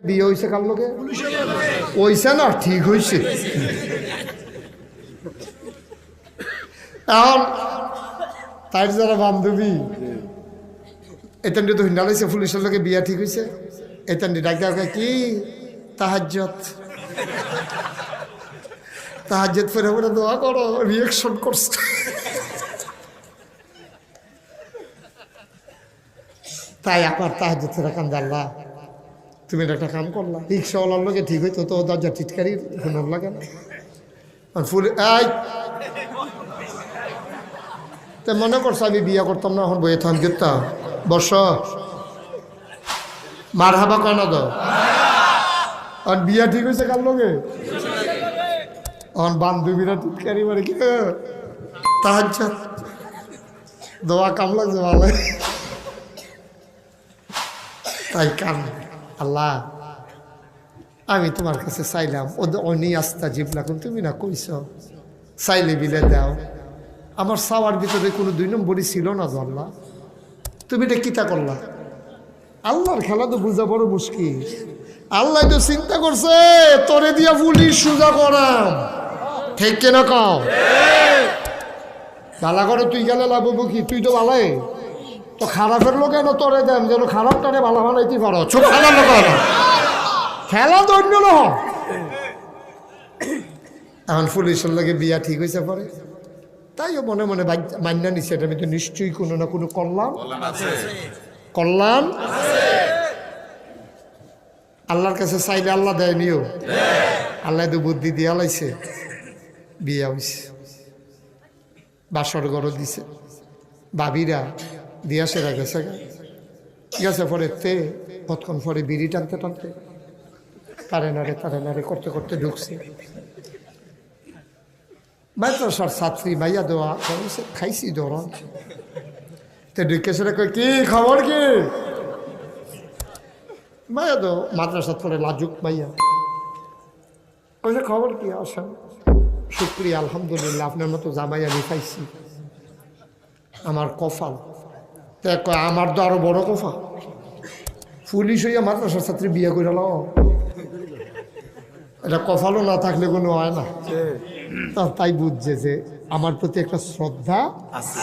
বিয়ে হয়েছে কার লোকে হইছে না ঠিক হয়েছে এখন তাই যারা বান্ধবী এতান তো হিন্ডা লাইছে পুলিশের লোকে বিয়া ঠিক হয়েছে এতান ডাক্তার কি তাহাজ্জত তাহাজ্জত ফেরে বলে দোয়া করো রিয়েকশন করছে তাই আবার তাহাজ্জত ফেরা কান্দা আল্লাহ তুমি একটা কাম করলা রিক্সাওয়ালার লোকে ঠিক হইতো তো দরজা টিটকারি হুনার লাগে না আর ফুল এই তা মনে করছো আমি বিয়া করতাম না এখন বইয়ে থাম যেতাম বর্ষ মার হাবা কেন দাও আর বিয়া ঠিক হয়েছে কার লোকে এখন বান্ধবীরা টিটকারি মারে কি তাহাজ্জত দোয়া কাম লাগছে ভালো তাই কাম আল্লাহ আমি তোমার কাছে চাইলাম অনি আস্তা জিবলাকুন তুমি না কইস চাইলে বিলে দাও আমার চাওয়ার ভিতরে কোনো 2 নম্বরই ছিল না তো আল্লাহ তুমি এটা কিতা করলা আল্লাহর খেলা তো বোঝা বড় মুশকিল আল্লাহ তো চিন্তা করছে তোরে দিয়া পুলিশ সোজা করাম ঠিক কেনা কাও বালা করে তুই গেলে লাভ কি তুই তো বালাই তো খারাপের লোক কেন তোরে দেন যেন খারাপটারে ভালো বানাইতে পারো ছোট খেলার লোক খেলা তো অন্য না এখন পুলিশের লোকে বিয়া ঠিক হয়েছে পরে তাইও মনে মনে মান্যা নিচ্ছে এটা তো নিশ্চয়ই কোনো না কোনো কল্যাণ আল্লাহর কাছে চাইলে আল্লাহ দেয়নিও আল্লাহ তো বুদ্ধি দিয়া লাইছে বিয়া হয়েছে বাসর ঘর দিছে বাবিরা দিয়া সেরা গেছে ঠিক আছে পরে তে কতক্ষণ পরে বিড়ি টানতে টানতে তারে নারে করতে করতে ঢুকছে মাদ্রাসার ছাত্রী মাইয়া দেওয়া খাইছি ধরন তো ঢুকে সেটা কই কি খবর কি মাইয়া দো মাদ্রাসা পড়ে লাজুক মাইয়া ওই খবর কি আসেন শুক্রিয়া আলহামদুলিল্লাহ আপনার মতো জামাই আমি পাইছি আমার কপাল তো আমার তো আরো বড় কপাল পুলিশ হইয়া মাদ্রাসার ছাত্রী বিয়ে করে এটা কপালও না থাকলে কোনো হয় না তাই বুঝছে যে আমার প্রতি একটা শ্রদ্ধা আছে